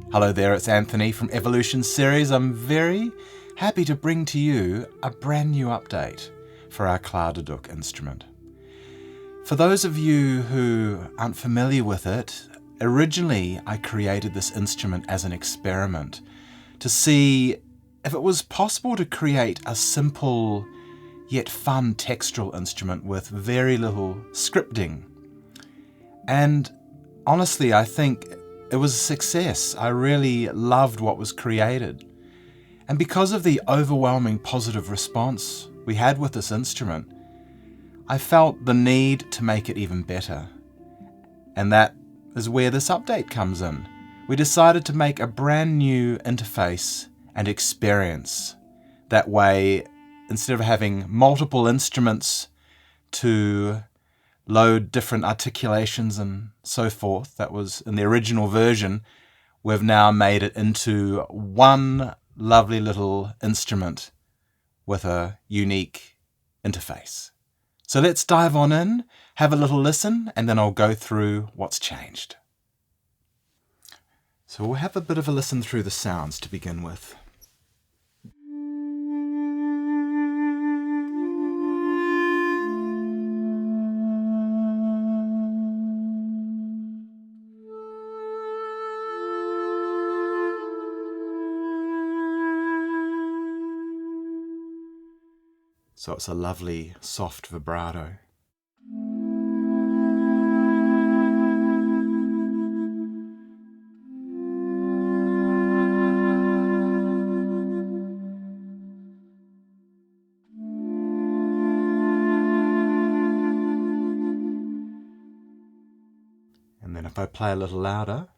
Hello there, it's Anthony from Evolution Series. I'm very happy to bring to you a brand new update for our Clar-Duduk instrument. For those of you who aren't familiar with it, originally I created this instrument as an experiment to see if it was possible to create a simple yet fun textural instrument with very little scripting. And honestly, I think it was a success. I really loved what was created. And because of the overwhelming positive response we had with this instrument, I felt the need to make it even better. And that is where this update comes in. We decided to make a brand new interface and experience. That way, instead of having multiple instruments to load different articulations and so forth, that was in the original version, we've now made it into one lovely little instrument with a unique interface. So let's dive on in, have a little listen, and then I'll go through what's changed. So we'll have a bit of a listen through the sounds to begin with. So it's a lovely, soft vibrato. And then if I play a little louder,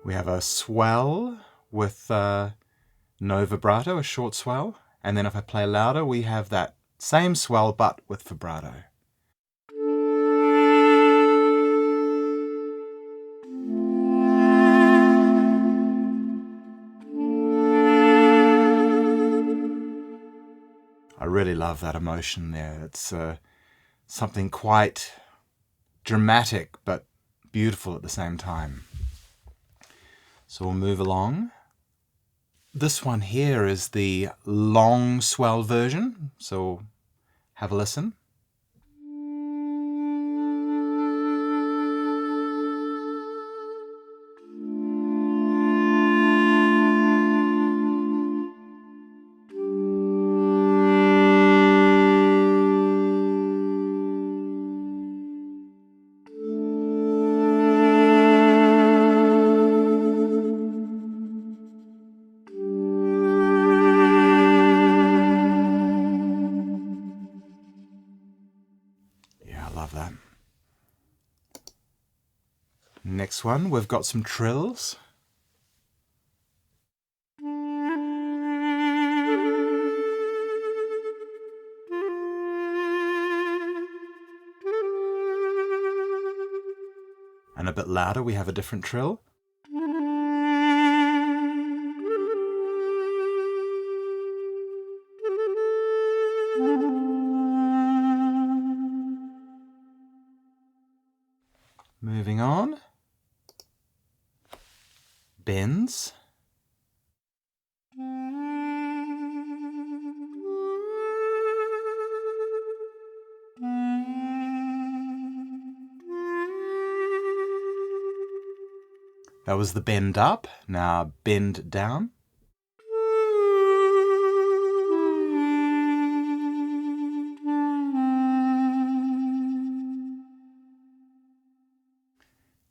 we have a swell with no vibrato, a short swell. And then if I play louder, we have that same swell but with vibrato. I really love that emotion there. It's something quite dramatic but beautiful at the same time. So we'll move along. This one here is the long swell version, so have a listen. Love that. Next one, we've got some trills. And a bit louder, we have a different trill. Moving on. Bends. That was the bend up, now bend down.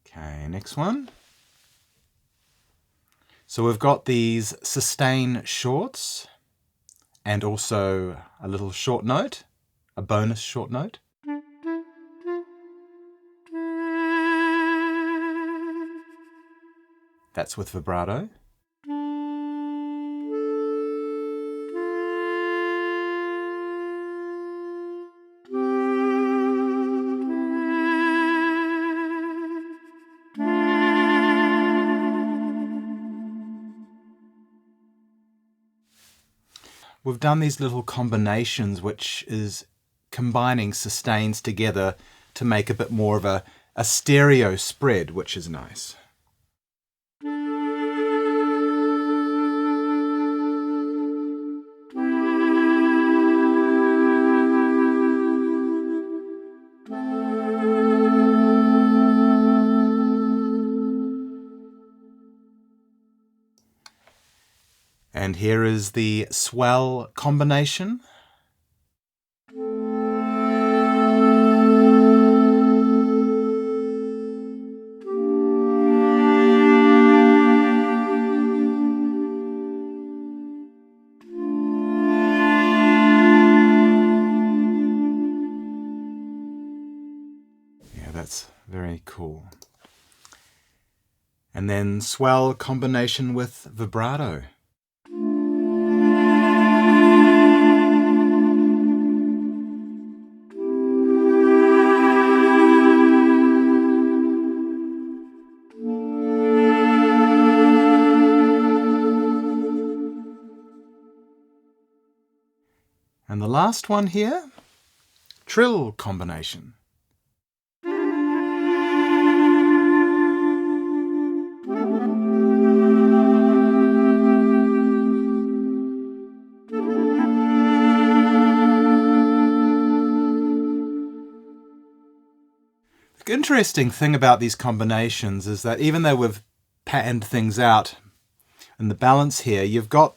Okay, next one. So we've got these sustain shorts and also a little short note, a bonus short note. That's with vibrato. we've done these little combinations, which is combining sustains together to make a bit more of a stereo spread, which is nice. And here is the swell combination. Yeah, that's very cool. And then swell combination with vibrato. And the last one here, trill combination. The interesting thing about these combinations is that even though we've patterned things out in the balance here, you've got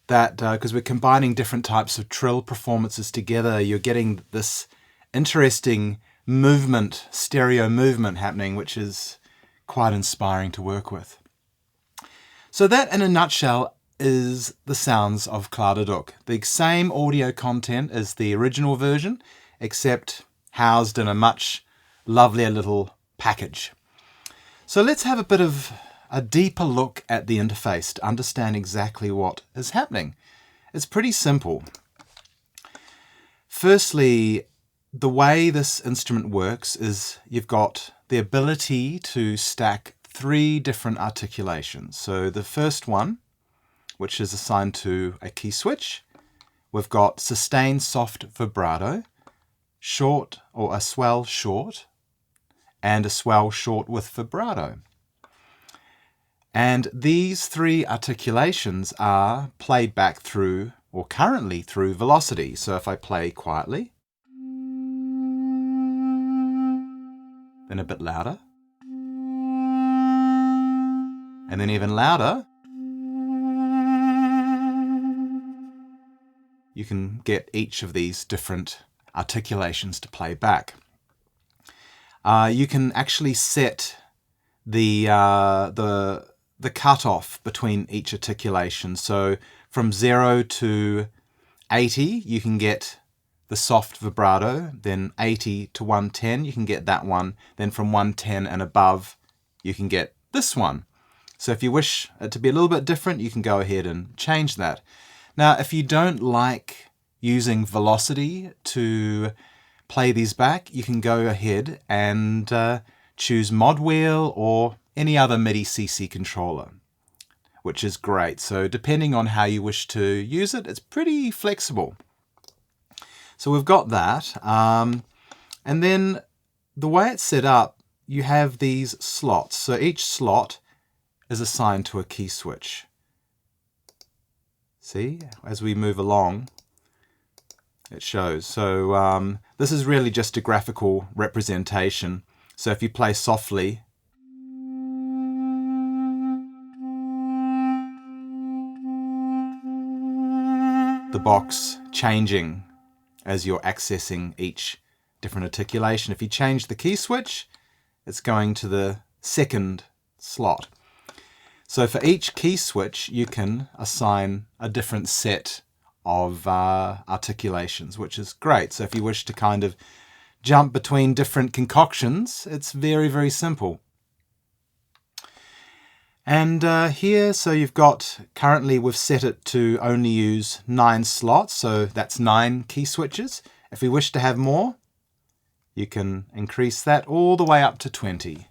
that, because we're combining different types of trill performances together, you're getting this interesting movement, stereo movement happening, which is quite inspiring to work with. So that, in a nutshell, is the sounds of Clar-Duduk. The same audio content as the original version, except housed in a much lovelier little package. So let's have a bit of a deeper look at the interface to understand exactly what is happening. It's pretty simple. Firstly, the way this instrument works is you've got the ability to stack 3 different articulations. So the first one, which is assigned to a key switch, we've got sustain soft vibrato, short or a swell short, and a swell short with vibrato. And these 3 articulations are played back through, or currently through, velocity. So if I play quietly, then a bit louder, and then even louder, you can get each of these different articulations to play back. You can actually set the cutoff between each articulation. So from 0 to 80, you can get the soft vibrato. Then 80 to 110, you can get that one. Then from 110 and above, you can get this one. So if you wish it to be a little bit different, you can go ahead and change that. Now, if you don't like using velocity to play these back, you can go ahead and choose mod wheel or any other MIDI CC controller, which is great. So depending on how you wish to use it, it's pretty flexible. So we've got that. And then the way it's set up, you have these slots. So each slot is assigned to a key switch. See, as we move along, it shows. So this is really just a graphical representation. So if you play softly, the box changing as you're accessing each different articulation. If you change the key switch, it's going to the second slot. So for each key switch, you can assign a different set of articulations, which is great. So if you wish to kind of jump between different concoctions, it's very, very simple. And here, so you've got, currently we've set it to only use 9 slots, so that's 9 key switches. If we wish to have more, you can increase that all the way up to 20.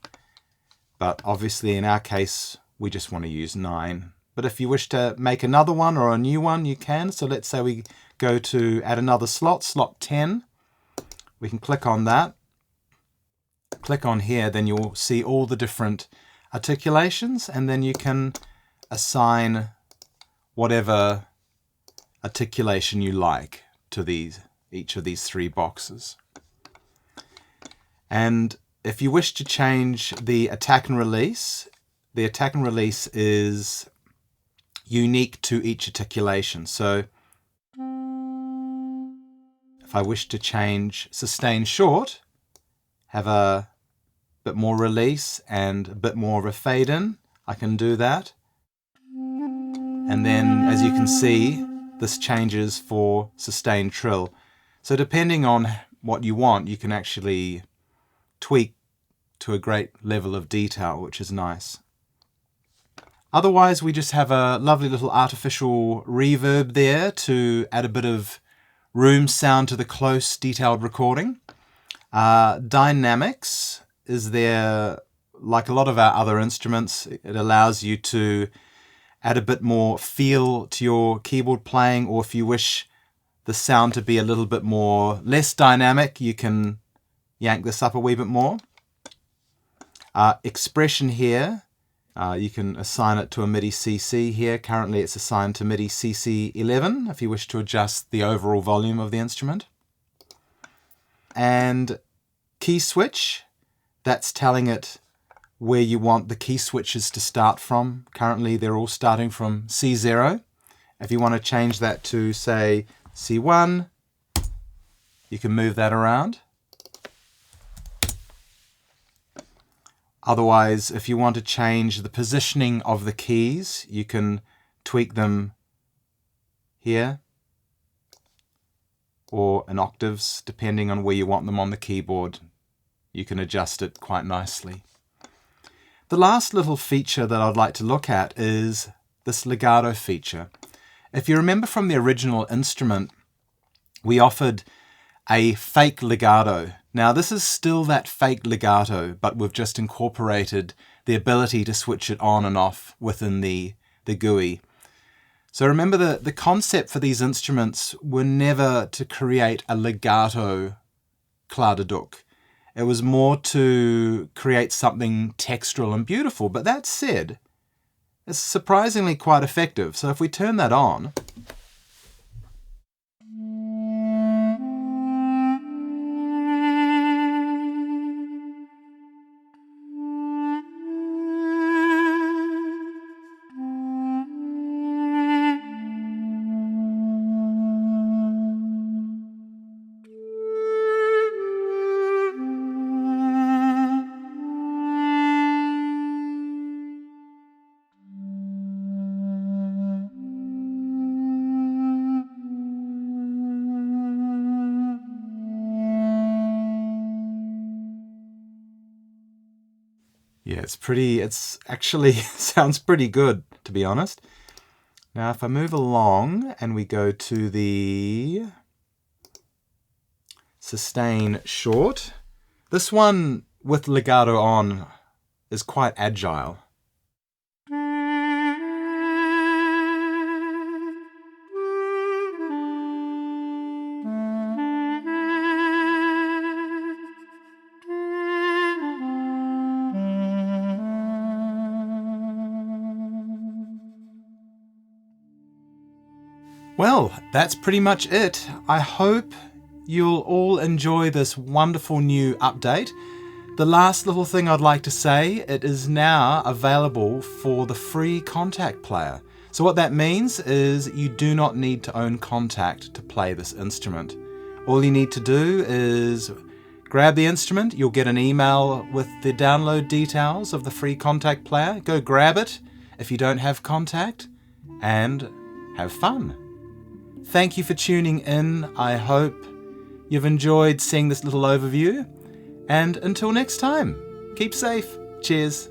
But obviously in our case, we just want to use 9. but if you wish to make another one or a new one, you can. So let's say we go to add another slot, slot 10. We can click on that. Click on here, then you'll see all the different articulations, and then you can assign whatever articulation you like to each of these 3 boxes. And if you wish to change the attack and release is unique to each articulation. So if I wish to change sustain short, have a bit more release and a bit more of a fade in, I can do that. And then, as you can see, this changes for sustain trill. So depending on what you want, you can actually tweak to a great level of detail, which is nice. Otherwise, we just have a lovely little artificial reverb there to add a bit of room sound to the close, detailed recording. Dynamics is there, like a lot of our other instruments. It allows you to add a bit more feel to your keyboard playing, or if you wish the sound to be a little bit less dynamic, you can yank this up a wee bit more. Expression here, you can assign it to a MIDI CC here. Currently it's assigned to MIDI CC 11 if you wish to adjust the overall volume of the instrument. And key switch, that's telling it where you want the key switches to start from. Currently they're all starting from C0. If you want to change that to, say, C1, you can move that around. Otherwise, if you want to change the positioning of the keys, you can tweak them here or in octaves, depending on where you want them on the keyboard. You can adjust it quite nicely. The last little feature that I'd like to look at is this legato feature. If you remember from the original instrument, we offered a fake legato. Now this is still that fake legato, but we've just incorporated the ability to switch it on and off within the GUI. So remember the concept for these instruments were never to create a legato Clar-Duduk. It was more to create something textural and beautiful, but that said, it's surprisingly quite effective. So if we turn that on, yeah, it's actually sounds pretty good, to be honest. Now, if I move along and we go to the sustain short, this one with legato on is quite agile. Well, that's pretty much it. I hope you'll all enjoy this wonderful new update. The last little thing I'd like to say, it is now available for the free Kontakt player. So what that means is you do not need to own Kontakt to play this instrument. All you need to do is grab the instrument, you'll get an email with the download details of the free Kontakt player. Go grab it if you don't have Kontakt and have fun. Thank you for tuning in. I hope you've enjoyed seeing this little overview. And until next time, keep safe. Cheers.